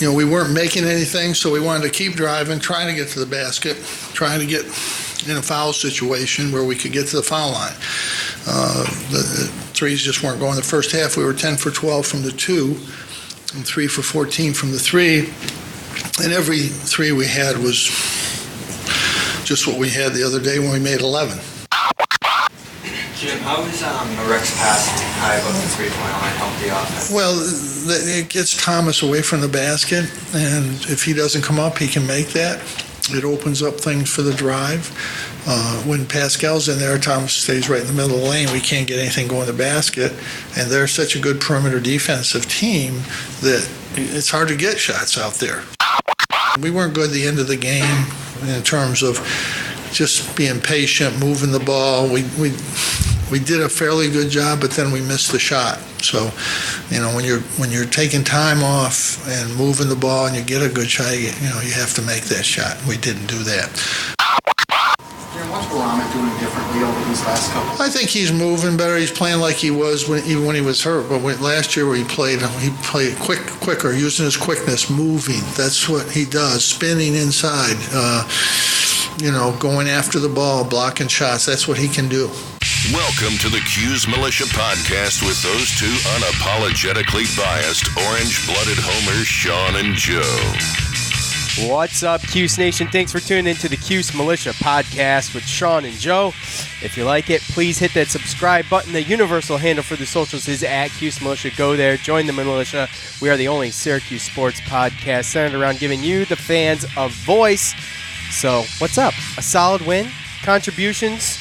We weren't making anything, so we wanted to keep driving, trying to get to the basket, trying to get in a foul situation where we could get to the foul line. The threes just weren't going. The first half, we were 10 for 12 from the 2 and 3 for 14 from the 3. And every 3 we had was just what we had the other day when we made 11. Jim, how does Rex passing high above the three-point line help the offense? Well, it gets Thomas away from the basket, and if he doesn't come up, he can make that. It opens up things for the drive. When Pascal's in there, Thomas stays right in the middle of the lane. We can't get anything going to the basket, and they're such a good perimeter defensive team that it's hard to get shots out there. We weren't good at the end of the game in terms of just being patient, moving the ball. We did a fairly good job, but then we missed the shot. So, when you're taking time off and moving the ball and you get a good shot, you have to make that shot. We didn't do that. What's Baramik doing differently over these last couple? I think he's moving better. He's playing like he was even when he was hurt. But last year, where he played quicker, using his quickness, moving. That's what he does. Spinning inside, going after the ball, blocking shots. That's what he can do. Welcome to the Cuse Militia Podcast with those two unapologetically biased, orange-blooded homers, Sean and Joe. What's up, Cuse Nation? Thanks for tuning into the Cuse Militia Podcast with Sean and Joe. If you like it, please hit that subscribe button. The universal handle for the socials is @Cuse Militia. Go there, join the militia. We are the only Syracuse sports podcast centered around giving you, the fans, a voice. So, what's up? A solid win. Contributions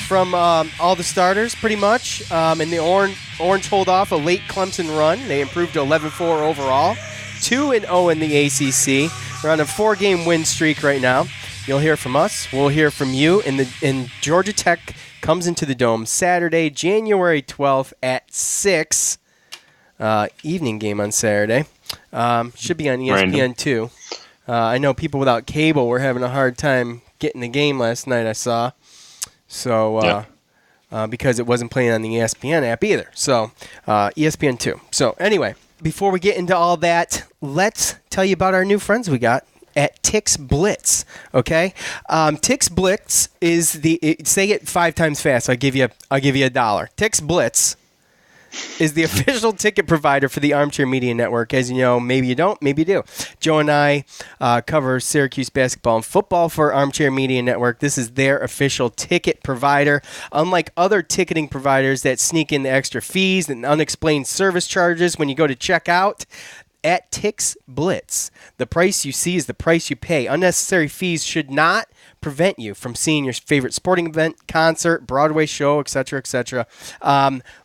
from all the starters, pretty much. And the Orange hold off a late Clemson run. They improved to 11-4 overall. 2-0 in the ACC. We're on a 4-game win streak right now. You'll hear from us. We'll hear from you. And Georgia Tech comes into the Dome Saturday, January 12th at 6. Evening game on Saturday. Should be on ESPN too. I know people without cable were having a hard time getting the game last night, I saw. So, because it wasn't playing on the ESPN app either. So, ESPN 2. So, anyway, before we get into all that, let's tell you about our new friends we got at Tix Blitz, okay? Tix Blitz is say it 5 times fast. I'll give you $1. Tix Blitz is the official ticket provider for the Armchair Media Network. As you know, maybe you don't, maybe you do. Joe and I cover Syracuse basketball and football for Armchair Media Network. This is their official ticket provider. Unlike other ticketing providers that sneak in the extra fees and unexplained service charges when you go to check out, at Tix Blitz, the price you see is the price you pay. Unnecessary fees should not prevent you from seeing your favorite sporting event, concert, Broadway show, etc., etc.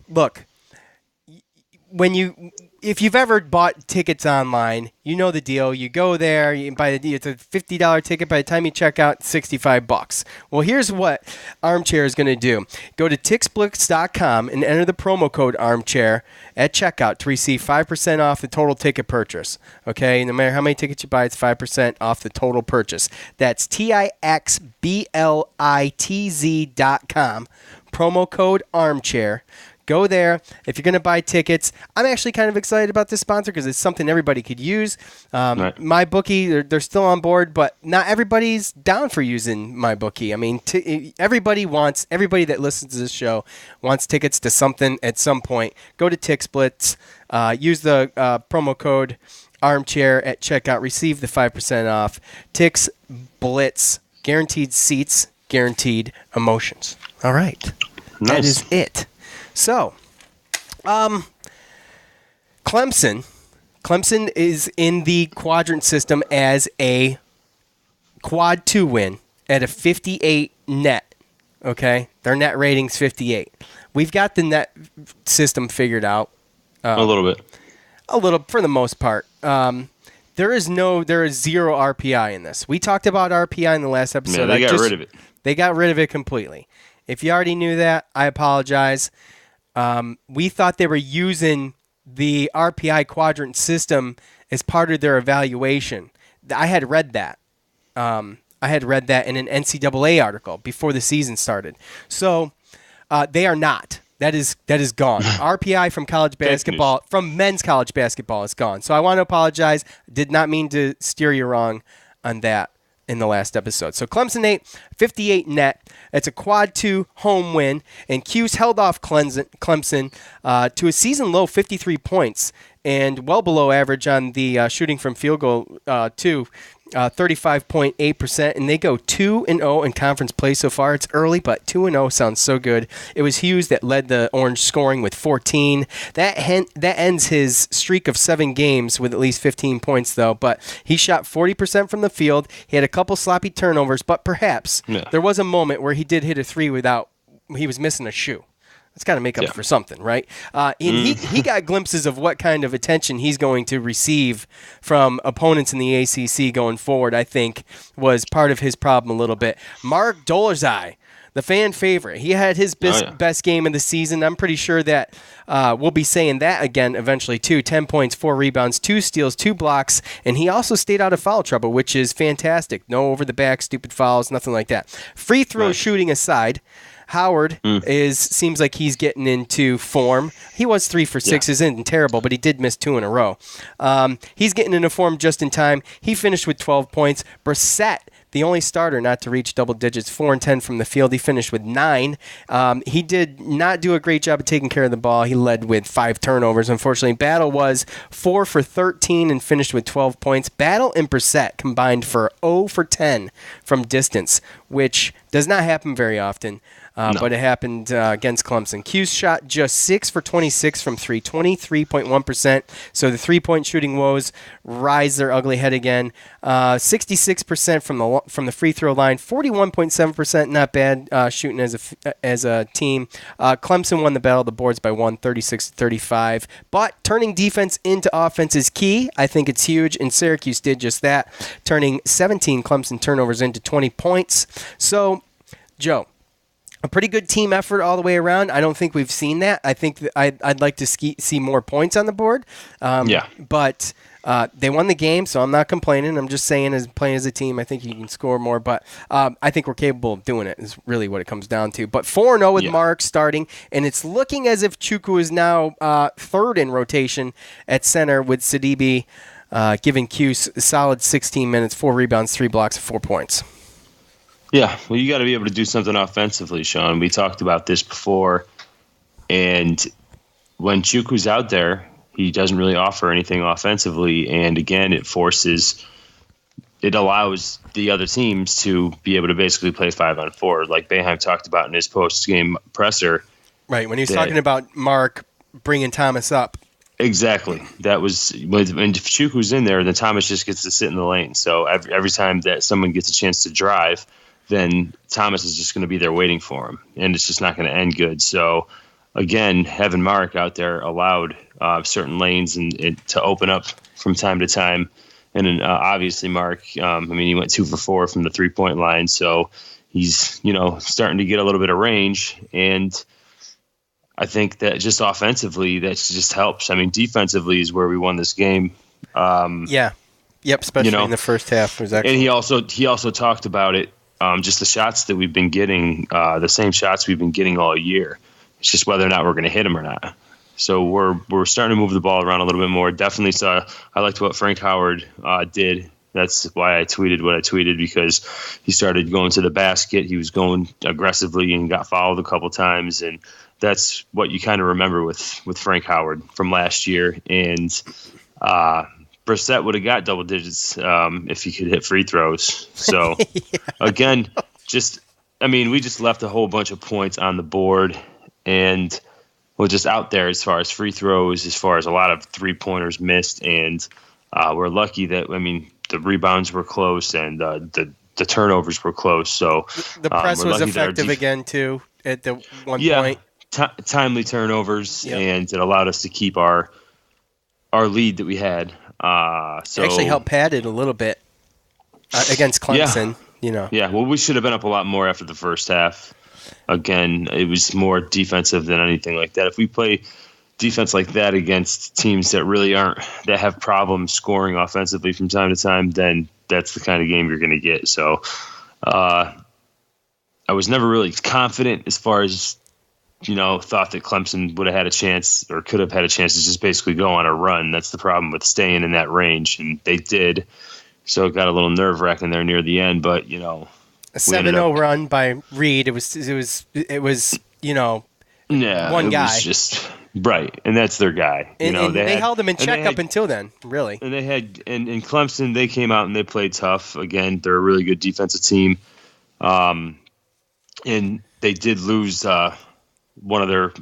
Look, if you've ever bought tickets online, you know the deal. You go there, it's a $50 ticket. By the time you check out, $65. Well, here's what Armchair is going to do. Go to tixblitz.com and enter the promo code Armchair at checkout to receive 5% off the total ticket purchase. Okay, no matter how many tickets you buy, it's 5% off the total purchase. That's tixblitz.com. Promo code Armchair. Go there. If you're going to buy tickets, I'm actually kind of excited about this sponsor because it's something everybody could use. Right. MyBookie, they're still on board, but not everybody's down for using MyBookie. I mean, everybody that listens to this show wants tickets to something at some point. Go to TixBlitz. Use the promo code Armchair at checkout. Receive the 5% off. Tix Blitz. Guaranteed seats, guaranteed emotions. All right. Nice. That is it. So, Clemson is in the quadrant system as a quad 2 win at a 58 net, okay? Their net rating's 58. We've got the net system figured out. A little bit. A little, for the most part. There is zero RPI in this. We talked about RPI in the last episode. Yeah, they got rid of it. They got rid of it completely. If you already knew that, I apologize. We thought they were using the RPI quadrant system as part of their evaluation. I had read that. I had read that in an NCAA article before the season started. So they are not. That is gone. RPI from college basketball, from men's college basketball, is gone. So I want to apologize. Did not mean to steer you wrong on that in the last episode. So Clemson 8, 58 net. It's a quad 2 home win, and Cuse held off Clemson to a season low 53 points and well below average on the shooting from field goal too. 35.8%, and they go 2-0 in conference play so far. It's early, but 2-0 sounds so good. It was Hughes that led the Orange scoring with 14. That ends his streak of 7 games with at least 15 points, though. But he shot 40% from the field. He had a couple sloppy turnovers, but perhaps there was a moment where he did hit a 3 without he was missing a shoe. It's got to make up for something, right? And he got glimpses of what kind of attention he's going to receive from opponents in the ACC going forward, I think, was part of his problem a little bit. Mark Dolarzai, the fan favorite, he had his best game of the season. I'm pretty sure that we'll be saying that again eventually, too. 10 points, 4 rebounds, 2 steals, 2 blocks, and he also stayed out of foul trouble, which is fantastic. No over-the-back, stupid fouls, nothing like that. Free throw shooting aside, Howard seems like he's getting into form. He was 3 for 6, isn't terrible, but he did miss 2 in a row. He's getting into form just in time. He finished with 12 points. Brissett, the only starter not to reach double digits, 4 and 10 from the field. He finished with 9. He did not do a great job of taking care of the ball. He led with 5 turnovers, unfortunately. Battle was 4 for 13 and finished with 12 points. Battle and Brissett combined for 0 for 10 from distance, which does not happen very often. But it happened against Clemson. Cuse shot just 6 for 26 from 3, 23.1%. So the three-point shooting woes rise their ugly head again. 66% from the free throw line, 41.7%, not bad shooting as a team. Clemson won the battle of the boards by 1, 36-35. But turning defense into offense is key. I think it's huge, and Syracuse did just that, turning 17 Clemson turnovers into 20 points. So, Joe, a pretty good team effort all the way around. I don't think we've seen that. I think that I'd like to see more points on the board. But they won the game, so I'm not complaining. I'm just saying, as playing as a team, I think you can score more. But I think we're capable of doing it is really what it comes down to. But 4-0 with Mark starting, and it's looking as if Chukwu is now third in rotation at center with Sidibe giving Cuse a solid 16 minutes, 4 rebounds, 3 blocks, and 4 points. Yeah, well, you got to be able to do something offensively, Sean. We talked about this before, and when Chukwu's out there, he doesn't really offer anything offensively, and again, it allows the other teams to be able to basically play 5-on-4, like Boeheim talked about in his post-game presser. Right, when he was talking about Mark bringing Thomas up. Exactly. That was when Chukwu's in there, then Thomas just gets to sit in the lane. So every time that someone gets a chance to drive, then Thomas is just going to be there waiting for him, and it's just not going to end good. So, again, having Mark out there allowed certain lanes and to open up from time to time. And then, obviously, Mark, he went 2 for 4 from the three-point line, so he's, starting to get a little bit of range. And I think that just offensively, that just helps. I mean, defensively is where we won this game. Especially in the first half. Was actually. And he also talked about it. Just the shots that we've been getting, the same shots we've been getting all year. It's just whether or not we're going to hit them or not. So we're starting to move the ball around a little bit more. Definitely I liked what Frank Howard did. That's why I tweeted what I tweeted, because he started going to the basket. He was going aggressively and got fouled a couple times. And that's what you kind of remember with Frank Howard from last year. And Brissett would have got double digits if he could hit free throws. So, again, we just left a whole bunch of points on the board, and we're just out there as far as free throws, as far as a lot of three-pointers missed, and we're lucky that, the rebounds were close and the turnovers were close. So the press was effective again, too, at the one point. Timely turnovers, and it allowed us to keep our lead that we had. It actually helped pad it a little bit against Clemson. Well, we should have been up a lot more after the first half. Again, it was more defensive than anything like that. If we play defense like that against teams that really that have problems scoring offensively from time to time, then that's the kind of game you're going to get. So I was never really confident as far as thought that Clemson would have had a chance or could have had a chance to just basically go on a run. That's the problem with staying in that range, and they did. So it got a little nerve-wracking there near the end, but a 7-0 run by Reed. It was one guy. Was just right, and that's their guy. And they held him in check up until then, really. And they had in Clemson, they came out and they played tough. Again, they're a really good defensive team, and they did lose one of their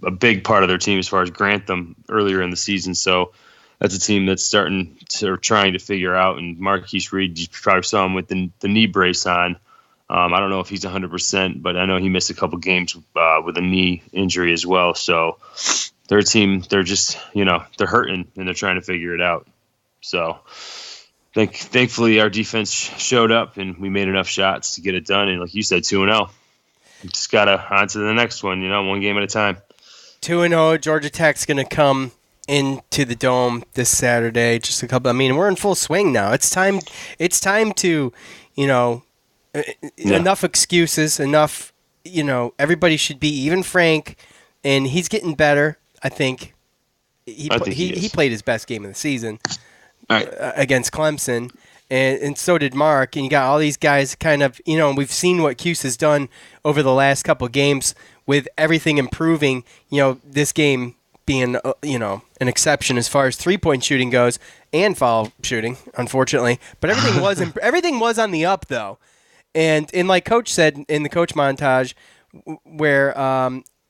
a big part of their team as far as Grantham earlier in the season. So that's a team that's trying to figure out. And Marquise Reed, you probably saw him with the knee brace on. I don't know if he's 100%, but I know he missed a couple games with a knee injury as well. So their team, they're just, they're hurting and they're trying to figure it out. So thankfully our defense showed up and we made enough shots to get it done. And like you said, 2-0. Just got to on to the next one, one game at a time. 2-0. Georgia Tech's going to come into the Dome this Saturday. Just a couple. I mean, we're in full swing now. It's time to, enough excuses, enough, everybody should be, even Frank, and he's getting better, I think. He played his best game of the season against Clemson, and so did Mark. And you got all these guys kind of, we've seen what Cuse has done over the last couple of games with everything improving, this game being, an exception as far as three-point shooting goes and foul shooting, unfortunately. But everything was on the up, though. And like Coach said in the coach montage, where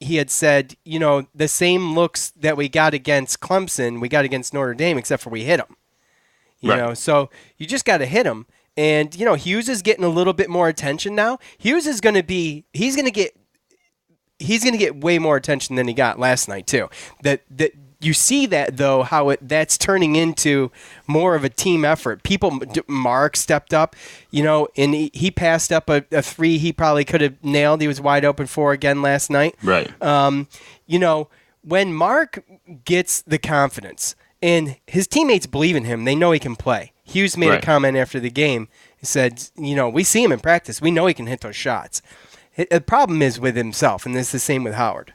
he had said, the same looks that we got against Clemson, we got against Notre Dame, except for we hit them. So you just got to hit them. And Hughes is getting a little bit more attention now. Hughes is going to get way more attention than he got last night too. That you see that though, how that's turning into more of a team effort. Mark stepped up, and he passed up a three he probably could have nailed. He was wide open for again last night. Right. When Mark gets the confidence and his teammates believe in him, they know he can play. Hughes made a comment after the game. He said, we see him in practice. We know he can hit those shots. The problem is with himself, and it's the same with Howard.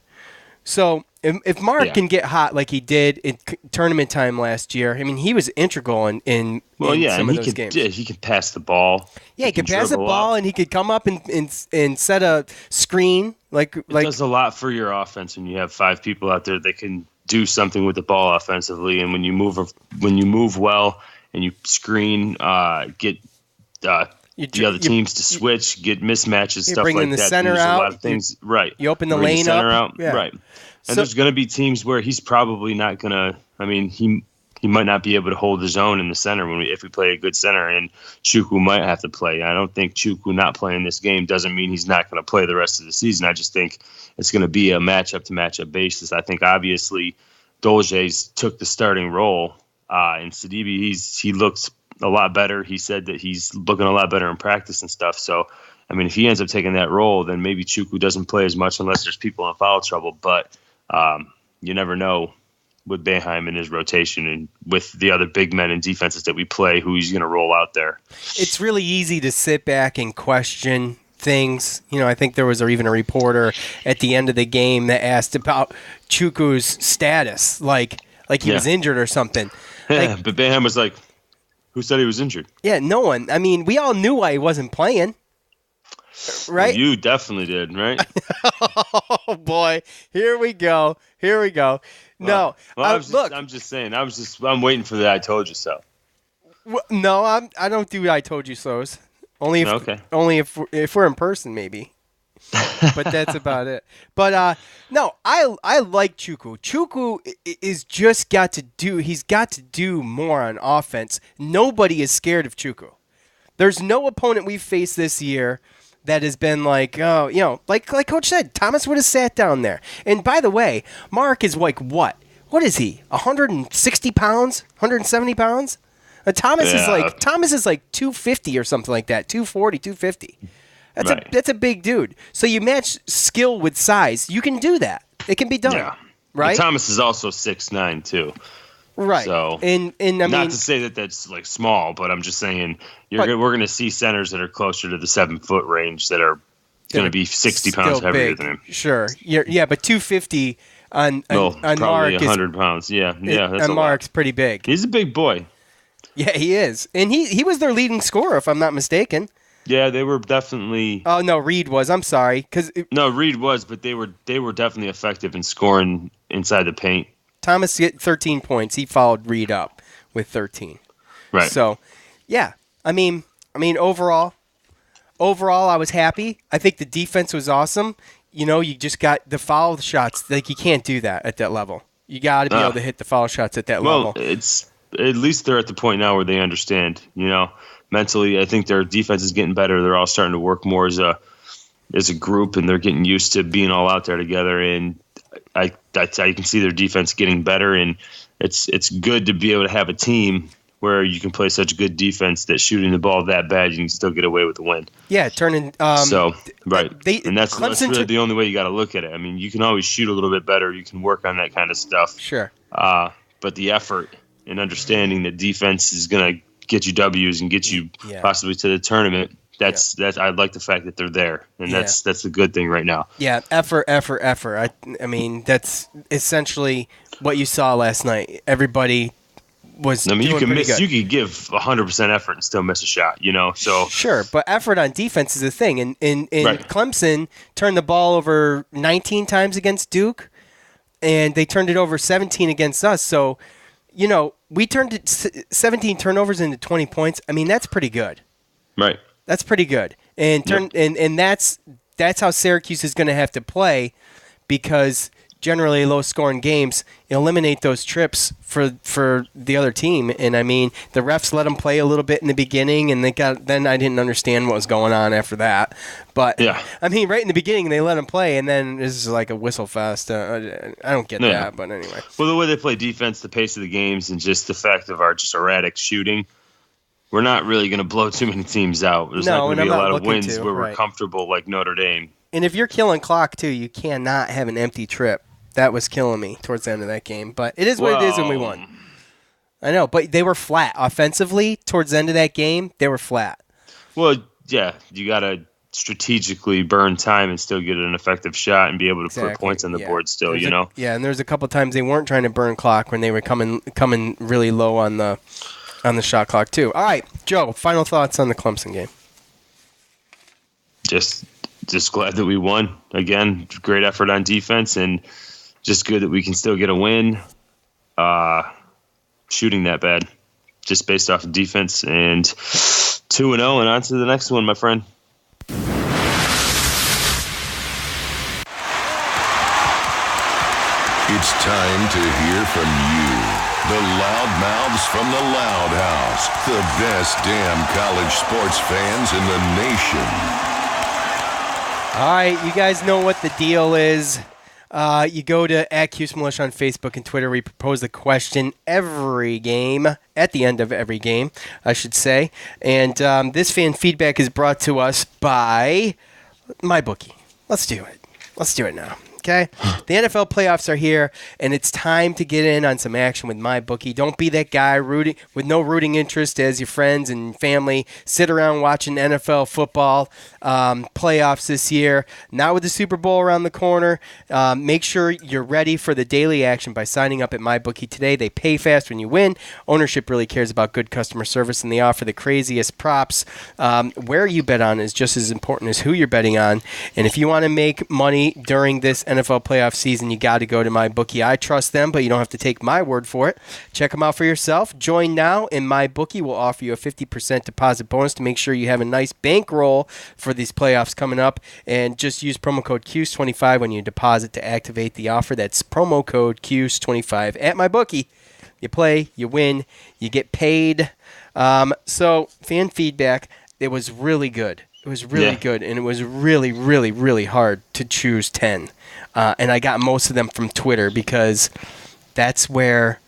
So if Mark can get hot like he did in tournament time last year, I mean, he was integral in some of those games. He could pass the ball. Yeah, he could pass the ball, and he could come up and set a screen. It does a lot for your offense when you have five people out there that can do something with the ball offensively, and when you move well and you screen, get the other teams to switch, get mismatches, stuff like that. The center There's out. A lot of things, right? You open the lane up, out, yeah. Right? And there's going to be teams where he's probably not going to. I mean, he might not be able to hold his own in the center if we play a good center, and Chukwu might have to play. I don't think Chukwu not playing this game doesn't mean he's not going to play the rest of the season. I just think it's going to be a matchup-to-matchup basis. I think obviously Dolje's took the starting role, and Sidibe he looks a lot better. He said that he's looking a lot better in practice and stuff. So, I mean, if he ends up taking that role, then maybe Chukwu doesn't play as much unless there's people in foul trouble. But you never know with Boeheim in his rotation and with the other big men and defenses that we play, who he's going to roll out there. It's really easy to sit back and question things. I think there was even a reporter at the end of the game that asked about Chukwu's status, like he was injured or something. Yeah, but Boeheim was like, who said he was injured? Yeah, no one. I mean, we all knew why he wasn't playing. Right? Well, you definitely did, right? Oh, boy. Here we go. No. I'm just saying. I'm waiting for the I told you so. No, I don't do I told you so's. Only if we're in person, maybe. But that's about it. But no, I like Chukwu. Chukwu is just he's got to do more on offense. Nobody is scared of Chukwu. There's no opponent we've faced this year that has been like, like Coach said, Thomas would have sat down there. And by the way, Mark is like what? What is he? 160 pounds? 170 pounds? Thomas is like 250 or something like that. 240, 250. That's a big dude. So you match skill with size. You can do that. It can be done. Yeah. Right? And Thomas is also 6'9", too. Right. So, and I mean, not to say that that's like small, but I'm just saying we're going to see centers that are closer to the 7-foot range that are going to be 60 pounds Still heavier big. than him. Sure. Yeah, but 250 on Probably Mark 100 pounds. Yeah, that's on a Mark's lot. pretty big. He's a big boy. Yeah, he is. And he was their leading scorer, if I'm not mistaken. Yeah, they were definitely. Oh, no, Reed was. I'm sorry. No, Reed was, but they were definitely effective in scoring inside the paint. Thomas get 13 points. He followed Reed up with 13. Right. So, yeah. I mean, overall, I was happy. I think the defense was awesome. You just got the foul shots. Like, you can't do that at that level. You got to be able to hit the foul shots at that level. Well, it's at least they're at the point now where they understand. Mentally, I think their defense is getting better. They're all starting to work more as a group, and they're getting used to being all out there together. And I can see their defense getting better, and it's good to be able to have a team where you can play such good defense that shooting the ball that bad, you can still get away with the win. Yeah, turning. Right. And that's really Clemson the only way you got to look at it. I mean, you can always shoot a little bit better. You can work on that kind of stuff. Sure. But the effort and understanding that defense is going to get you W's and get you possibly to the tournament. That's I like the fact that they're there, and that's a good thing right now. Yeah, effort. I mean, that's essentially what you saw last night. Everybody was. I mean, doing pretty good. You could give 100% effort and still miss a shot. So sure, but effort on defense is a thing. And Right. Clemson turned the ball over 19 times against Duke, and they turned it over 17 against us. So, we turned 17 turnovers into 20 points. I mean, that's pretty good. Right. That's pretty good. And and that's how Syracuse is going to have to play, because generally low-scoring games eliminate those trips for the other team. And I mean, the refs let them play a little bit in the beginning, and then I didn't understand what was going on after that. But Yeah. I mean, right in the beginning they let them play, and then this is like a whistle fest. I don't get that, but anyway. Well, the way they play defense, the pace of the games, and just the fact of our just erratic shooting, we're not really going to blow too many teams out. There's not going to be a lot of wins where we're comfortable like Notre Dame. And if you're killing clock too, you cannot have an empty trip. That was killing me towards the end of that game. But it is what it is, and we won. I know, but they were flat. Offensively, towards the end of that game, they were flat. Well, yeah, you got to strategically burn time and still get an effective shot and be able to put points on the board still, Yeah, and there's a couple times they weren't trying to burn clock when they were coming really low on the shot clock too. All right, Joe, final thoughts on the Clemson game. Just glad that we won. Again, great effort on defense, and just good that we can still get a win. Shooting that bad, just based off of defense, and 2-0, and on to the next one, my friend. It's time to hear from you, the loudmouths from the Loud House, the best damn college sports fans in the nation. All right, you guys know what the deal is. You go to @Cuse Militia on Facebook and Twitter. We propose a question every game, at the end of every game, I should say. And this fan feedback is brought to us by MyBookie. Let's do it. Let's do it now. Okay? The NFL playoffs are here, and it's time to get in on some action with MyBookie. Don't be that guy rooting with no rooting interest as your friends and family sit around watching NFL football playoffs this year. Now with the Super Bowl around the corner, make sure you're ready for the daily action by signing up at MyBookie today. They pay fast when you win. Ownership really cares about good customer service, and they offer the craziest props. Where you bet on is just as important as who you're betting on. And if you want to make money during this NFL playoff season, you got to go to MyBookie. I trust them, but you don't have to take my word for it. Check them out for yourself. Join now, and MyBookie will offer you a 50% deposit bonus to make sure you have a nice bankroll for these playoffs coming up. And just use promo code CUSE25 when you deposit to activate the offer. That's promo code CUSE25 at MyBookie. You play, you win, you get paid. So fan feedback, it was really good. It was really good, and it was really, really, really hard to choose 10. And I got most of them from Twitter because that's where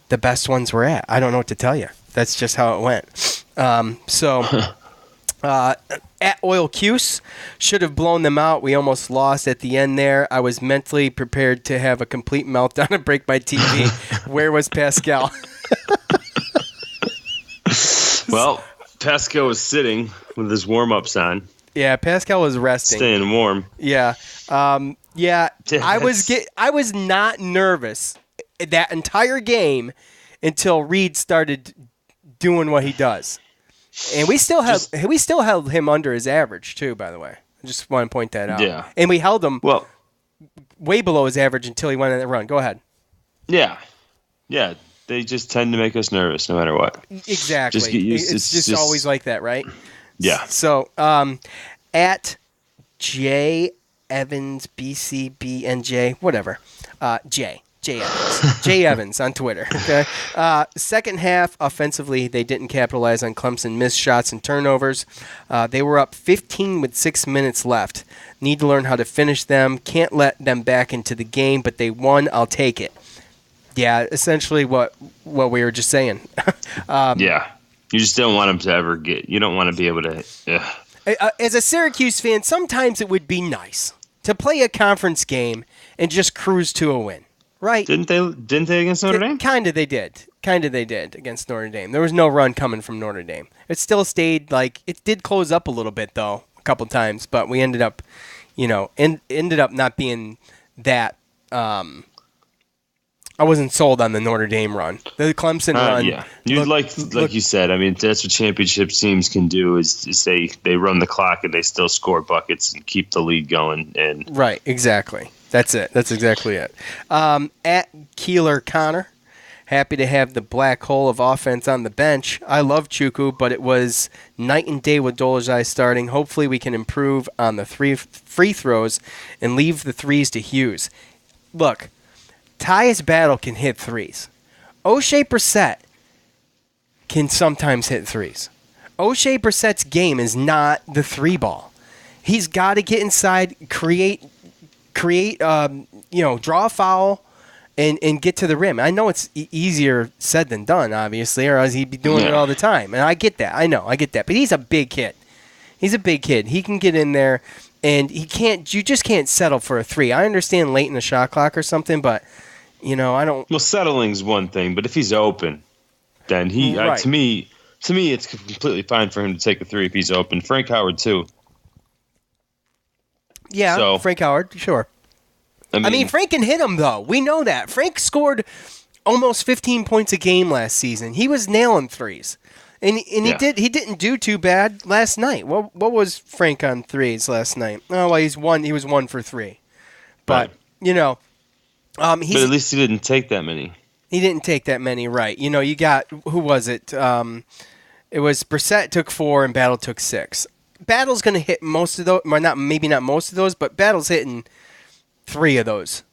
the best ones were at. I don't know what to tell you. That's just how it went. At Oil Cuse, should have blown them out. We almost lost at the end there. I was mentally prepared to have a complete meltdown and break my TV. Where was Pascal? Well, Pascal was sitting with his warm-ups on. Yeah, Pascal was resting. Staying warm. Yeah. Yeah, I was not nervous that entire game until Reed started doing what he does. And we still held him under his average too, by the way. I just want to point that out. Yeah. And we held him Well, way below his average until he went on that run. Go ahead. yeah. Yeah. They just tend to make us nervous no matter what. Exactly. Just get used. It's just always like that, right? Yeah. So, at J Evans BCBNJ, whatever. J Evans. J Evans on Twitter. Okay. Second half, offensively, they didn't capitalize on Clemson missed shots and turnovers. They were up 15 with 6 minutes left. Need to learn how to finish them. Can't let them back into the game, but they won. I'll take it. Yeah, essentially what we were just saying. Yeah. You just don't want them to ever get. You don't want to be able to. As a Syracuse fan, sometimes it would be nice to play a conference game and just cruise to a win, right? Didn't they against Notre Dame? Kind of they did against Notre Dame. There was no run coming from Notre Dame. It still stayed it did close up a little bit though, a couple times, but we ended up, ended up not being that. I wasn't sold on the Notre Dame run. The Clemson run. Yeah, like you said. I mean, that's what championship teams can do is they run the clock and they still score buckets and keep the lead going. And right, exactly. That's it. That's exactly it. At Keeler Connor, happy to have the black hole of offense on the bench. I love Chuku, but it was night and day with Dolezaj starting. Hopefully we can improve on the free throws and leave the threes to Hughes. Look, Tyus Battle can hit threes. O'Shea Brissett can sometimes hit threes. O'Shea Brissett's game is not the three ball. He's got to get inside, create, draw a foul, and get to the rim. I know it's easier said than done, obviously, or else he'd be doing it all the time. And I get that. I get that. But he's a big kid. He can get in there, and you just can't settle for a three. I understand late in the shot clock or something, but, I don't. Well, settling's one thing, but if he's open, then Right. To me, it's completely fine for him to take a three if he's open. Frank Howard, too. Yeah, So- Frank Howard, sure. I mean, Frank can hit him, though. We know that. Frank scored almost 15 points a game last season. He was nailing threes. And he didn't do too bad last night. What was Frank on threes last night? Oh, well, he was 1 for 3. But, Right. But at least he didn't take that many. He didn't take that many, right. You got, who was it? It was Brissett took 4 and Battle took 6. Battle's going to hit most of those, maybe not most of those, but Battle's hitting 3 of those.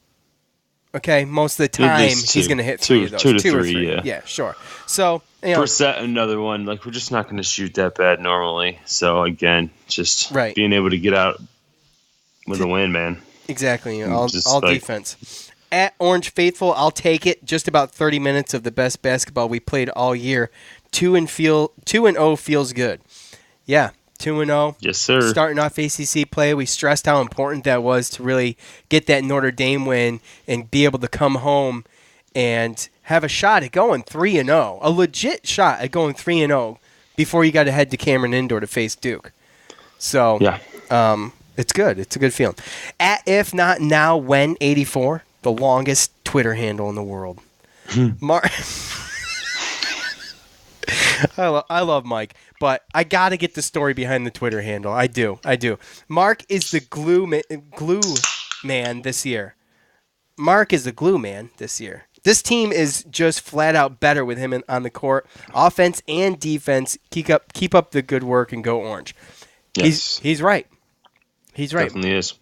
Okay, most of the time he's going to hit 3 of those. 2 to 2 or 3, 3. yeah. Yeah, sure. So, Brissett, another one. We're just not going to shoot that bad normally. So, again, just being able to get out with a win, man. Exactly. All Just defense. At Orange Faithful, I'll take it. Just about 30 minutes of the best basketball we played all year. 2-0 feels good. Yeah, 2-0. Yes, sir. Starting off ACC play, we stressed how important that was to really get that Notre Dame win and be able to come home and have a shot at going 3-0. A legit shot at going 3-0 before you got to head to Cameron Indoor to face Duke. So, yeah. It's good. It's a good feeling. At If Not Now When 84, the longest Twitter handle in the world. I love Mike, but I got to get the story behind the Twitter handle. I do. Mark is the glue man this year. Mark is the glue man this year. This team is just flat out better with him on the court, offense and defense. Keep up the good work and go Orange. Yes. He's right. He's right. Definitely is.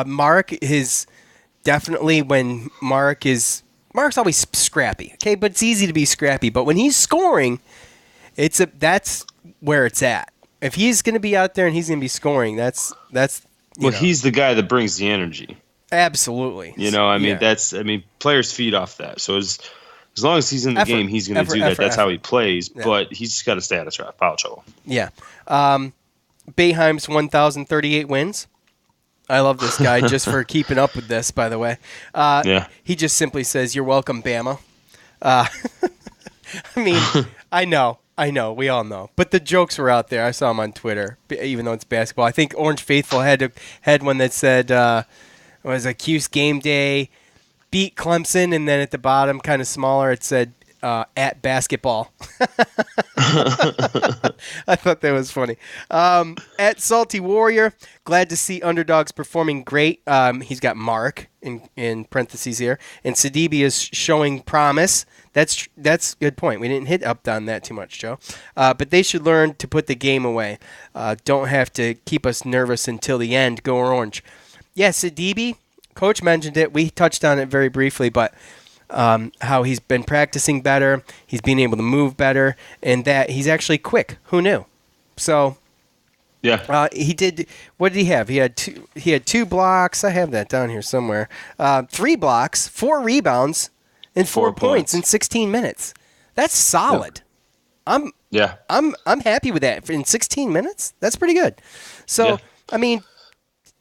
Mark is definitely when Mark's always scrappy, okay? But it's easy to be scrappy. But when he's scoring, that's where it's at. If he's going to be out there and he's going to be scoring, that's he's the guy that brings the energy. Absolutely. Players feed off that. So as long as he's in the game, he's going to do that. That's how he plays. Yeah. But he's just got to stay out of foul trouble. Yeah. Boeheim's 1,038 wins. I love this guy just for keeping up with this, by the way. He just simply says, "You're welcome, Bama." I mean, I know I know, we all know. But the jokes were out there. I saw them on Twitter, even though it's basketball. I think Orange Faithful had one that said, it was a Cuse game day, beat Clemson, and then at the bottom, kind of smaller, it said, at basketball. I thought that was funny. At Salty Warrior, glad to see underdogs performing great. He's got Mark in parentheses here, and Sidibe is showing promise. That's a good point. We didn't hit up on that too much, Joe. But they should learn to put the game away. Don't have to keep us nervous until the end. Go Orange. Yeah, Sidibe, Coach mentioned it. We touched on it very briefly, but how he's been practicing better, he's being able to move better, and that he's actually quick. Who knew? So, Yeah. he did. What did he have? He had two blocks. I have that down here somewhere. 3 blocks, 4 rebounds, and 4 points in 16 minutes. That's solid. Yeah. I'm happy with that in 16 minutes. That's pretty good. So, Yeah. I mean,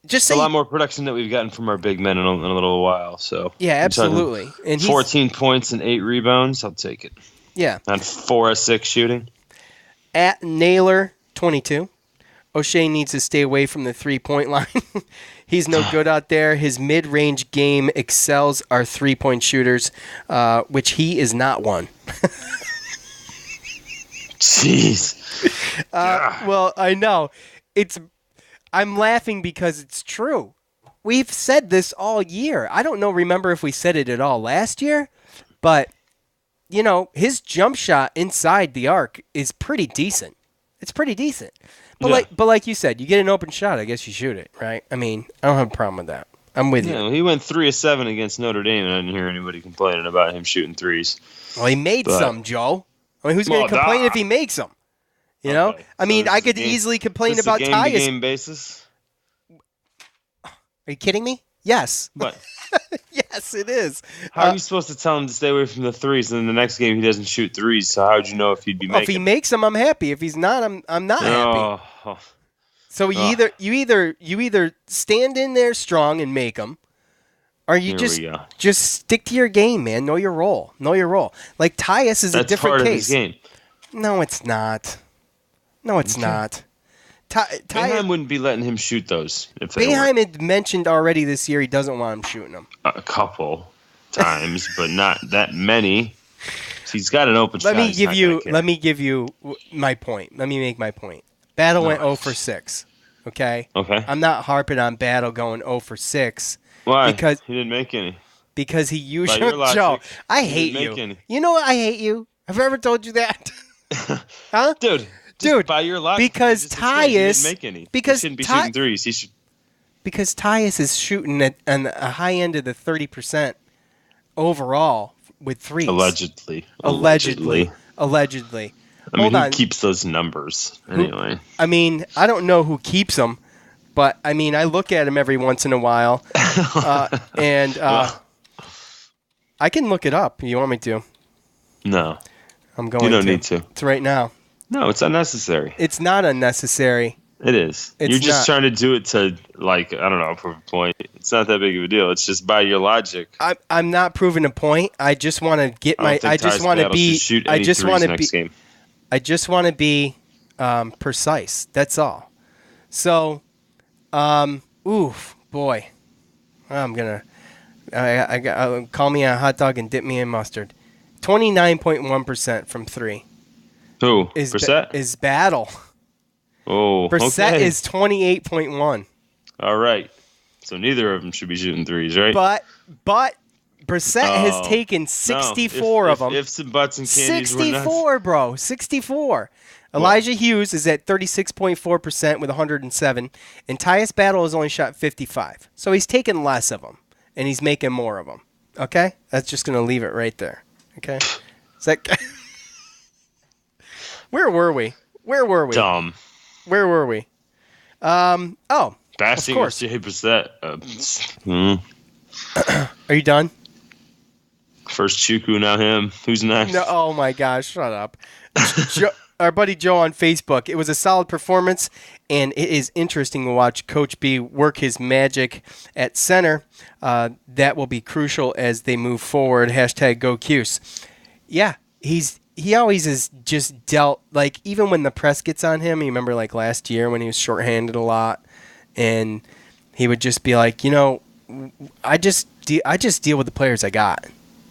just It's say a lot more production that we've gotten from our big men in a little while. So yeah, I'm talking absolutely. And 14 points and 8 rebounds. I'll take it. Yeah. And 4 of 6 shooting. At Naylor 22. O'Shea needs to stay away from the 3-point line. He's no good out there. His mid-range game excels our 3-point shooters, which he is not one. Jeez. Well, I know. I'm laughing because it's true. We've said this all year. I don't remember if we said it at all last year, but, his jump shot inside the arc is pretty decent. It's pretty decent. But like you said, you get an open shot, I guess you shoot it, right? I mean, I don't have a problem with that. I'm with you. He went 3 of 7 against Notre Dame, and I didn't hear anybody complaining about him shooting threes. Well, he made some, Joe. I mean, who's going to complain if he makes them? You know? Okay. I mean, So I could easily complain this about a Tyus. game-to-game basis? Are you kidding me? Yes. What? Yes, it is. How are you supposed to tell him to stay away from the threes, and then the next game he doesn't shoot threes? So how would you know if he'd be Well, if he making? makes them, I'm happy. If he's not, I'm not happy. Oh, So you either stand in there strong and make them, or you Here we go. just stick to your game, man. Know your role. Like Tyus is a that's different part case. of his game. No, it's not. No, it's not. Boeheim wouldn't be letting him shoot those. If they Boeheim were had mentioned already this year he doesn't want him shooting them. a couple times, but not that many. He's got an open shot. Let me he's not gonna care. Let me give you my point. Let me make my point. Battle went 0 for 6. Okay. Okay. I'm not harping on Battle going 0 for 6. Why? Because he didn't make any. Because he usually your logic, Joe. I he hate didn't make you. any. You know what? I hate you. Have I ever told you that? Huh? Dude, by your logic, because he just explained he Tyus- didn't make any. because he shouldn't be Ty- shooting threes. He should. Because Tyus is shooting at on a high end of the 30% overall with threes. Allegedly. Allegedly. I mean, Hold who on. keeps those numbers anyway? I mean, I don't know who keeps them, but I mean, I look at them every once in a while, and I can look it up. You want me to? No, I'm going. you don't need to. It's right now. No, it's unnecessary. It's not unnecessary. It is. It's You're just not. trying to do it to, like, I don't know, prove a point. It's not that big of a deal. It's just by your logic. I'm not proving a point. I just want to get my. I just want to be. I just want to be. Game. I just want to be precise. That's all. So, oof, boy, I'm gonna. Call me a hot dog and dip me in mustard. 29.1% from 3 Who? is Brissett? is Battle. Oh, Brissett okay. is 28.1. All right. So neither of them should be shooting threes, right? But Brissett has taken 64 of them. Ifs and buts and candies were nuts. 64, bro. 64. Elijah Hughes is at 36.4% with 107, and Tyus Battle has only shot 55. So he's taken less of them, and he's making more of them. Okay? That's just going to leave it right there. Okay? Is that... Where were we? Dumb. Where were we? Basting of course. Jay Brissett. Are you done? First Chuku, now him. Who's next? No. Oh my gosh! Shut up. Our buddy Joe on Facebook. It was a solid performance, and it is interesting to watch Coach B work his magic at center. That will be crucial as they move forward. #GoCuse. Yeah, he's he always is just dealt, like, even when the press gets on him, you remember, like, last year when he was shorthanded a lot, and he would just be like, I just deal with the players I got.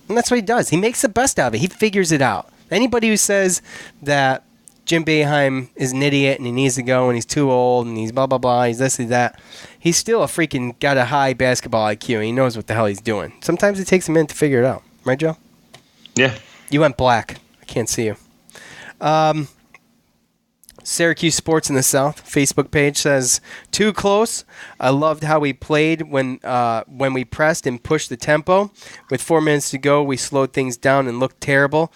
And that's what he does. He makes the best out of it. He figures it out. Anybody who says that Jim Boeheim is an idiot and he needs to go and he's too old and he's blah, blah, blah, he's this, he's that, he's still a freaking got a high basketball IQ and he knows what the hell he's doing. Sometimes it takes a minute to figure it out. Right, Joe? Yeah. You went black. I can't see you. Syracuse Sports in the South Facebook page says, too close. I loved how we played when we pressed and pushed the tempo. With 4 minutes to go, we slowed things down and looked terrible.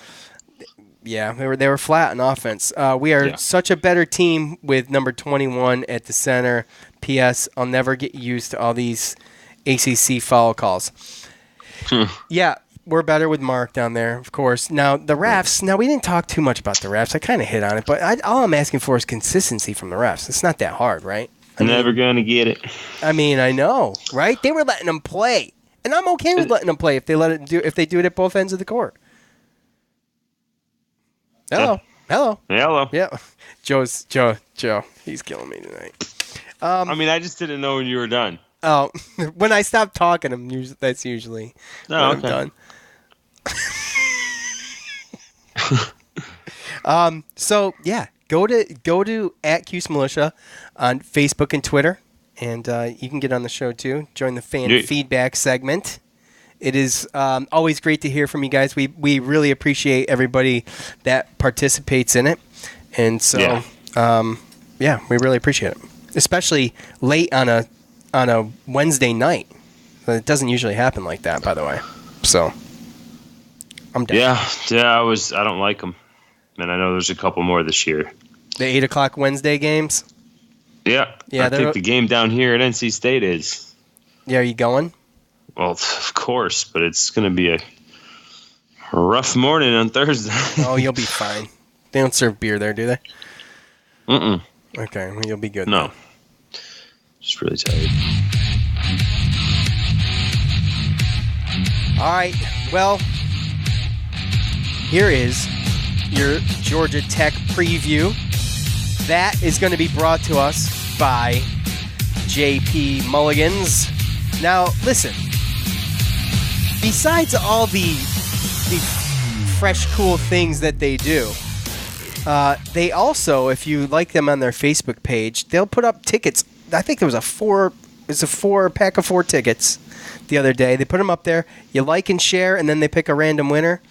Yeah, they were flat in offense. We are such a better team with number 21 at the center. P.S. I'll never get used to all these ACC foul calls. Yeah, we're better with Mark down there, of course. Now, the refs, we didn't talk too much about the refs. I kind of hit on it, but all I'm asking for is consistency from the refs. It's not that hard, right? Never going to get it. I mean, I know, right? They were letting them play, and I'm okay with letting them play if they do it at both ends of the court. Hello. Hello. Yeah. Joe. He's killing me tonight. I just didn't know when you were done. Oh, when I stop talking, that's usually when I'm done. So yeah, go to @Cuse Militia on Facebook and Twitter, and you can get on the show too. Join the fan feedback segment. It is always great to hear from you guys. We really appreciate everybody that participates in it, and so we really appreciate it, especially late on a Wednesday night. It doesn't usually happen like that, by the way. So I'm down. Yeah. I don't like them, and I know there's a couple more this year. The 8:00 Wednesday games. Yeah. I think the game down here at NC State is. Yeah, are you going? Well, of course, but it's going to be a rough morning on Thursday. Oh, you'll be fine. They don't serve beer there, do they? Mm-mm. Okay, well, you'll be good. No. Then. Just really tired. All right, well, here is your Georgia Tech preview. That is going to be brought to us by JP Mulligan's. Now, listen. Besides all the fresh, cool things that they do, they also, if you like them on their Facebook page, they'll put up tickets. I think there was a pack of 4 tickets the other day. They put them up there. You like and share, and then they pick a random winner,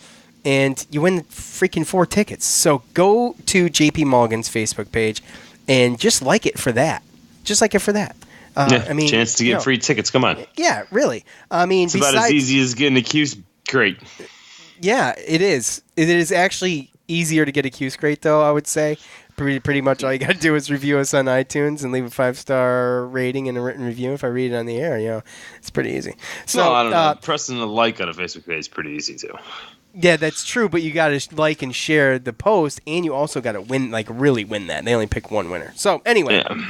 and you win freaking 4 tickets. So go to JP Mulligan's Facebook page and just like it for that. Just like it for that. Chance to get free tickets. Come on. Yeah, really. I mean, it's about as easy as getting a Cuse crate. Yeah, it is. It is actually easier to get a Cuse crate, though, I would say. Pretty much all you got to do is review us on iTunes and leave a 5-star rating and a written review. If I read it on the air, it's pretty easy. So I don't know. Pressing the like on a Facebook page is pretty easy, too. Yeah, that's true, but you got to like and share the post, and you also got to really win that. They only pick one winner. So, anyway. Yeah.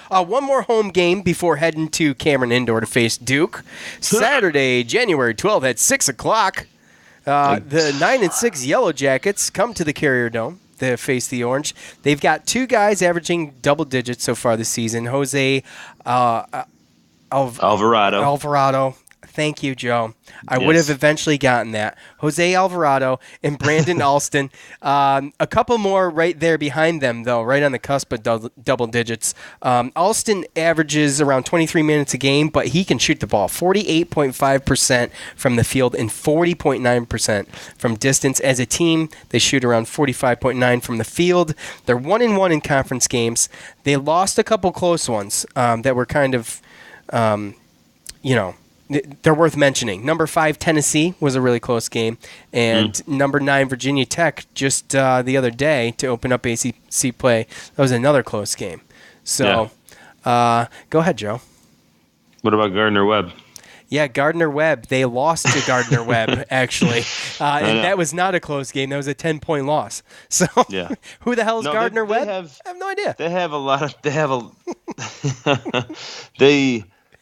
One more home game before heading to Cameron Indoor to face Duke. Saturday, January 12th at 6 o'clock. The 9-6 Yellow Jackets come to the Carrier Dome to face the Orange. They've got 2 guys averaging double digits so far this season. Jose Alvarado. Thank you, Joe. I would have eventually gotten that. Jose Alvarado and Brandon Alston. A couple more right there behind them, though, right on the cusp of double digits. Alston averages around 23 minutes a game, but he can shoot the ball 48.5% from the field and 40.9% from distance. As a team, they shoot around 45.9% from the field. They're 1-1 in conference games. They lost a couple close ones that were kind of, they're worth mentioning. Number 5, Tennessee, was a really close game. And number 9, Virginia Tech, just the other day to open up ACC play. That was another close game. So go ahead, Joe. What about Gardner-Webb? Yeah, Gardner-Webb. They lost to Gardner-Webb, actually. And that was not a close game. That was a 10-point loss. So who the hell is Gardner-Webb? I have no idea. They have a lot of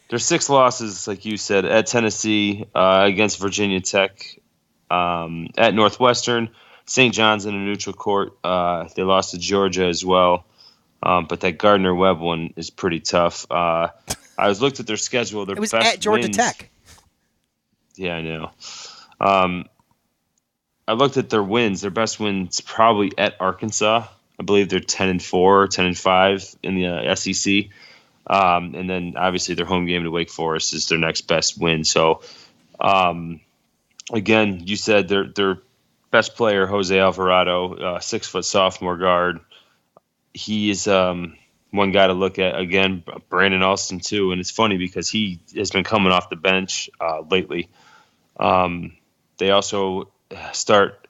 There's 6 losses, like you said, at Tennessee, against Virginia Tech, at Northwestern, St. John's in a neutral court. They lost to Georgia as well. But that Gardner-Webb one is pretty tough. I was looked at their schedule. Their It was best at Georgia wins, Tech. Yeah, I know. I looked at their wins. Their best wins probably at Arkansas. I believe they're 10-4, 10-5 in the SEC. And then obviously their home game to Wake Forest is their next best win. So again, you said their best player, Jose Alvarado, 6-foot sophomore guard. He is one guy to look at. Again, Brandon Alston too. And it's funny because he has been coming off the bench lately. They also start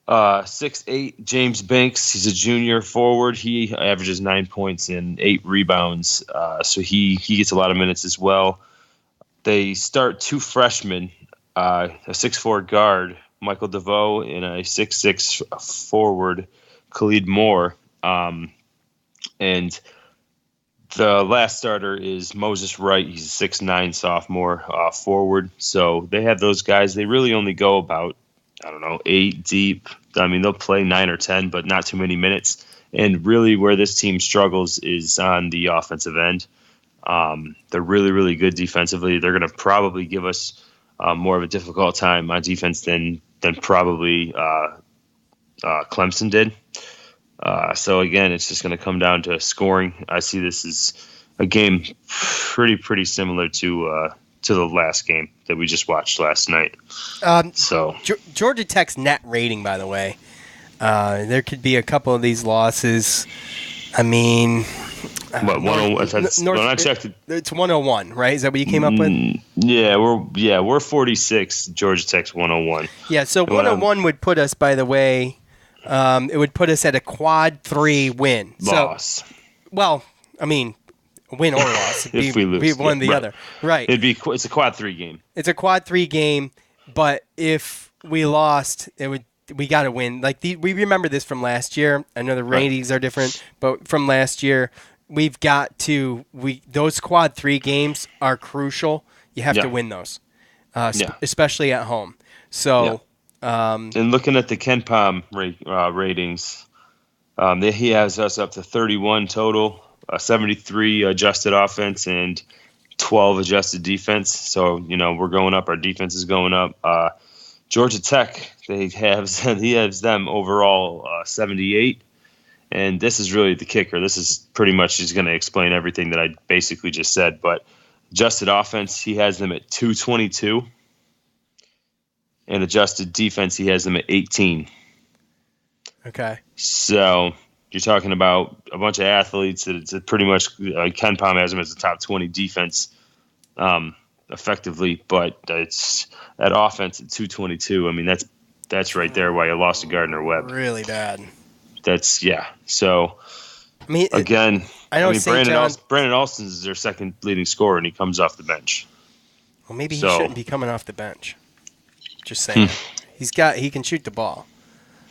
6'8" James Banks. He's a junior forward. He averages 9 points and 8 rebounds. So he gets a lot of minutes as well. They start 2 freshmen, a 6'4" guard, Michael DeVoe, and a 6'6" forward, Khalid Moore. And the last starter is Moses Wright. He's a 6'9" sophomore forward. So they have those guys. They really only go about, 8 deep. I mean, they'll play 9 or 10, but not too many minutes. And really where this team struggles is on the offensive end. They're really, really good defensively. They're going to probably give us more of a difficult time on defense than probably Clemson did. So again, it's just going to come down to scoring. I see this as a game pretty similar to the last game that we just watched last night. Georgia Tech's net rating, by the way, there could be a couple of these losses. I mean, what, when I checked it, it's 101, right? Is that what you came up with? Yeah, we're 46. Georgia Tech's 101. Yeah, so 101 would put us, by the way. It would put us at a quad 3 win. Loss. So, win or loss. If we lose. We one or the right. other. Right. It's a quad 3 game. It's a quad 3 game, but if we lost, we got to win. We remember this from last year. I know the ratings are different, but from last year, we've got to those quad 3 games are crucial. You have to win those, especially at home. So. And looking at the Ken Pom ratings, he has us up to 31 total, 73 adjusted offense, and 12 adjusted defense. So, we're going up. Our defense is going up. Georgia Tech, he has them overall 78. And this is really the kicker. This is pretty much just going to explain everything that I basically just said. But adjusted offense, he has them at 222. And adjusted defense, he has them at 18. Okay. So you're talking about a bunch of athletes. It's pretty much Ken Pom has them as the top 20 defense effectively, but it's at offense at 222. I mean, that's right there why you lost to Gardner-Webb. Really bad. So again, Brandon Alston is their second leading scorer, and he comes off the bench. Well, maybe he shouldn't be coming off the bench. Just saying. He can shoot the ball.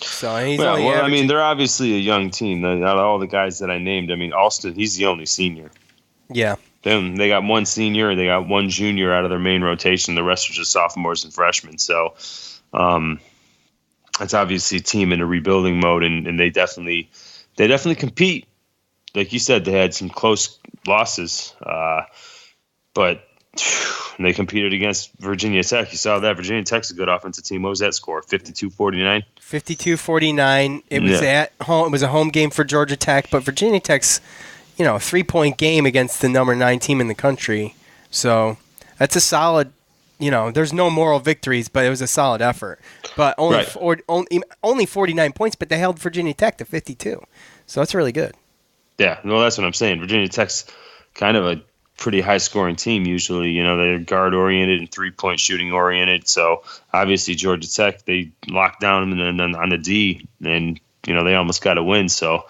So he's they're obviously a young team. Out of all the guys that I named, Alston, he's the only senior. Yeah. They got one senior, they got one junior out of their main rotation. The rest are just sophomores and freshmen. So it's obviously a team in a rebuilding mode, and they definitely compete. Like you said, they had some close losses, but they competed against Virginia Tech. You saw that. Virginia Tech's a good offensive team. What was that score? 52-49? 52-49. It was at home. It was a home game for Georgia Tech, but Virginia Tech's, a 3-point game against the number 9 team in the country. So that's a solid, there's no moral victories, but it was a solid effort. But only 49 points, but they held Virginia Tech to 52. So that's really good. Yeah, well, that's what I'm saying. Virginia Tech's kind of a pretty high-scoring team usually. They're guard-oriented and three-point shooting-oriented. So, obviously, Georgia Tech, they locked down them on the D, and, they almost got a win. So,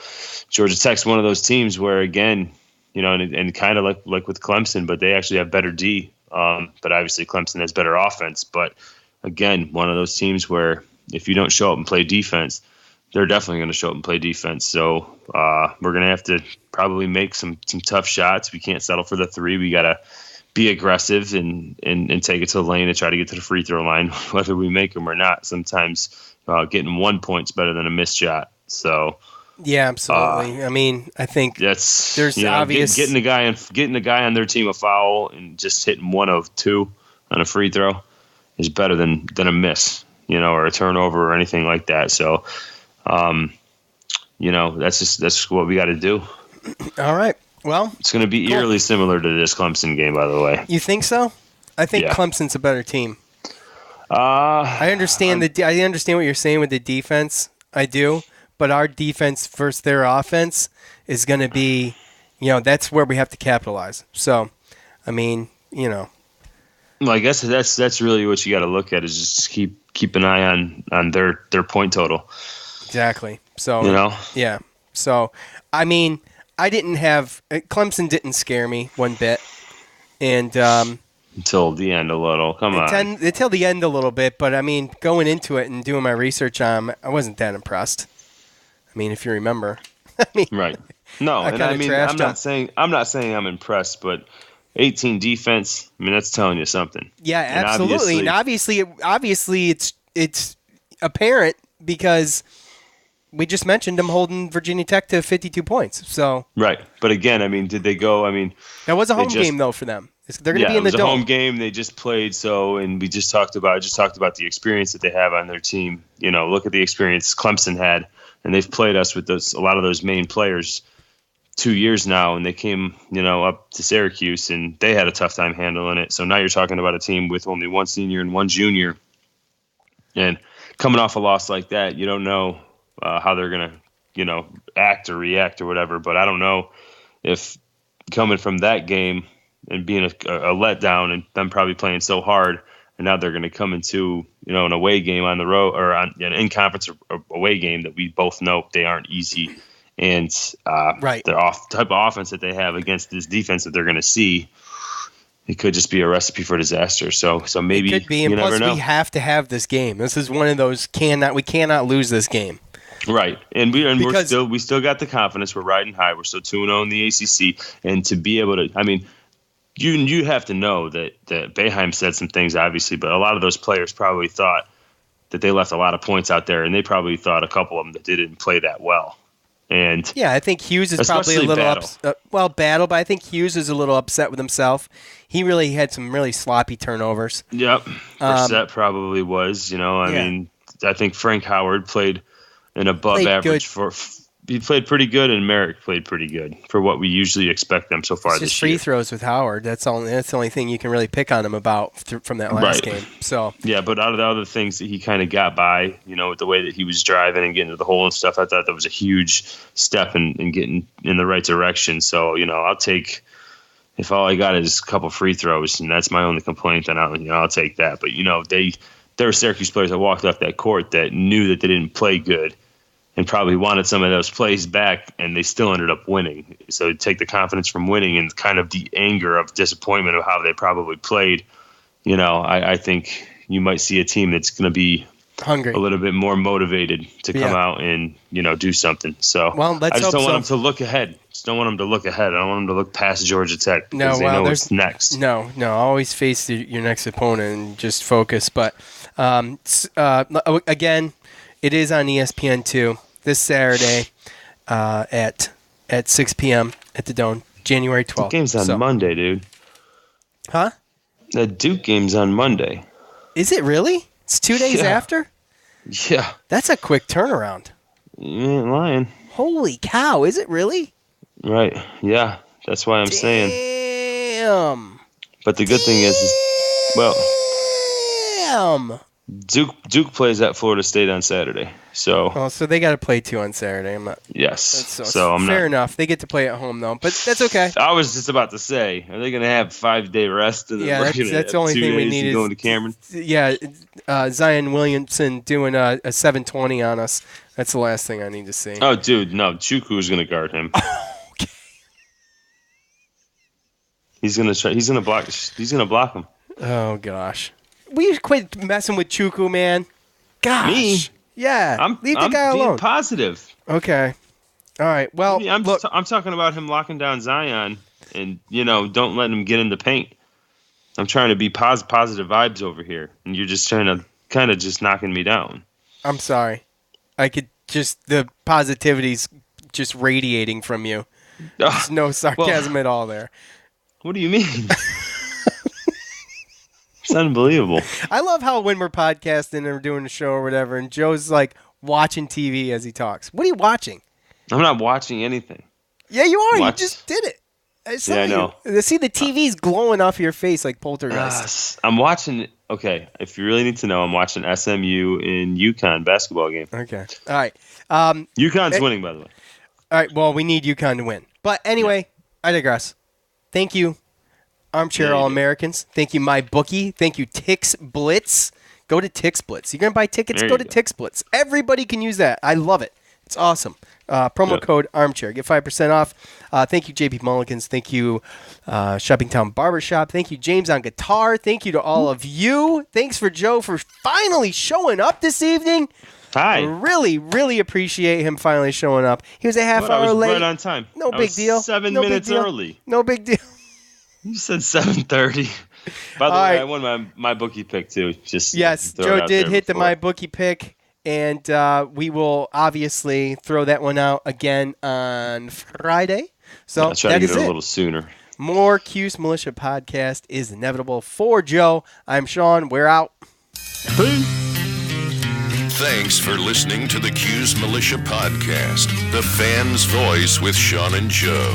Georgia Tech's one of those teams where, again, and kind of like with Clemson, but they actually have better D. But obviously, Clemson has better offense. But, again, one of those teams where if you don't show up and play defense, they're definitely going to show up and play defense. So we're going to have to probably make some tough shots. We can't settle for the 3. We got to be aggressive and take it to the lane and try to get to the free throw line, whether we make them or not. Sometimes getting 1 point's better than a missed shot. So Yeah, absolutely. I mean, I think that's there's obvious getting the guy on their team a foul and just hitting 1 of 2 on a free throw is better than a miss, or a turnover or anything like that. So, that's just what we got to do. All right. Well, it's going to be eerily similar to this Clemson game, by the way. You think so? I think Clemson's a better team. I understand I understand what you're saying with the defense. I do, but our defense versus their offense is going to be, that's where we have to capitalize. So, I mean, Well, I guess that's really what you got to look at is just keep an eye on their point total. Exactly. So yeah. So I mean, Clemson didn't scare me one bit, and until the end a little. Come on. Until the end a little bit, but I mean, going into it and doing my research on 'em, I wasn't that impressed. I mean, if you remember. Right. No, I'm not saying I'm impressed, but 18 defense, I mean, that's telling you something. Yeah, absolutely. And obviously it's apparent because we just mentioned them holding Virginia Tech to 52 points. So right. But again, I mean, did they go? I mean, that was a home game though for them. They're going to be in the dome. It was a home game. They just played. And we just talked about the experience that they have on their team. Look at the experience Clemson had, and they've played us with a lot of those main players 2 years now, and they came, up to Syracuse, and they had a tough time handling it. So now you're talking about a team with only one senior and one junior, and coming off a loss like that, you don't know how they're going to, act or react or whatever. But I don't know if coming from that game and being a letdown and them probably playing so hard, and now they're going to come into, an away game on the road or an in-conference or away game that we both know they aren't easy. And right. the type of offense that they have against this defense that they're going to see, it could just be a recipe for disaster. So maybe it could be. And you plus, never know. we have to have this game. This is one of those we cannot lose this game. Right, and we still got the confidence. We're riding high. We're still 2-0 in the ACC, and to be able to, I mean, you have to know that Boeheim said some things obviously, but a lot of those players probably thought that they left a lot of points out there, and they probably thought a couple of them that they didn't play that well. And yeah, I think Hughes is probably a little but I think Hughes is a little upset with himself. He really had some really sloppy turnovers. Yep, Brissett probably was. I mean, I think Frank Howard played an above average he played pretty good, and Merrick played pretty good for what we usually expect them so far this year. Just free throws with Howard. That's the only thing you can really pick on him about from that last game. So yeah, but out of the other things that he kind of got by, with the way that he was driving and getting to the hole and stuff, I thought that was a huge step in getting in the right direction. So I'll take, if all I got is a couple free throws, and that's my only complaint, then I'll take that. But there were Syracuse players that walked off that court that knew that they didn't play good, and probably wanted some of those plays back, and they still ended up winning. So take the confidence from winning and kind of the anger of disappointment of how they probably played. I think you might see a team that's going to be hungry, a little bit more motivated to come out and do something. So I just don't want them to look ahead. I don't want them to look ahead. I don't want them to look past Georgia Tech because they know what's next. No. Always face your next opponent and just focus. But again, it is on ESPN2 this Saturday at 6 p.m. at the Dome, January 12th. The game's on Monday, dude. Huh? The Duke game's on Monday. Is it really? It's 2 days after? Yeah. That's a quick turnaround. You ain't lying. Holy cow, is it really? Right. Yeah. That's why I'm saying. Damn. But the good thing is well, damn. Duke plays at Florida State on Saturday. So they got to play too on Saturday. Yes. So I'm fair enough. They get to play at home though, but that's okay. I was just about to say, are they going to have 5-day rest? Yeah, that's the only thing we need. Going to Cameron. Yeah, Zion Williamson doing a 720 on us. That's the last thing I need to see. Oh, dude, no, Chuku is going to guard him. Okay. He's going to try. He's going to block him. Oh gosh. We quit messing with Chuku, man. Gosh. Me? Yeah. Leave the guy alone. I'm being positive. Okay. All right. Well, I'm talking about him locking down Zion and, don't let him get in the paint. I'm trying to be positive vibes over here, and you're just trying to kind of just knocking me down. I'm sorry. I could just, the positivity's just radiating from you. There's no sarcasm at all there. What do you mean? It's unbelievable. I love how when we're podcasting or doing a show or whatever, and Joe's like watching TV as he talks. What are you watching? I'm not watching anything. Yeah, you are. What? You just did it. I saw Yeah, I know. you. See, the TV's glowing off your face like poltergeist. I'm watching. Okay, if you really need to know, I'm watching SMU in UConn basketball game. Okay. All right. UConn's winning, by the way. All right. Well, we need UConn to win. But anyway, I digress. Thank you, Armchair All-Americans. Thank you, My Bookie. Thank you, Tix Blitz. Go to Tix Blitz. You're going to buy tickets? There Go you to go. Tix Blitz. Everybody can use that. I love it. It's awesome. Promo code Armchair. Get 5% off. Thank you, JP Mulligans. Thank you, Shoppingtown Barbershop. Thank you, James on guitar. Thank you to all of you. Thanks for Joe for finally showing up this evening. Hi. I really, really appreciate him finally showing up. He was a half I hour was late. right on time. No I big was deal. 7 No big minutes deal. early. No big deal. You said 7:30. By the All way, right. I won my bookie pick too. Just Yes, throw it Joe out did there hit the before. My Bookie pick, and we will obviously throw that one out again on Friday. So I'll try that to get is it a it. little sooner. More Cuse Militia podcast is inevitable. For Joe, I'm Sean. We're out. Thanks for listening to the Cuse Militia Podcast, the fan's voice with Sean and Joe.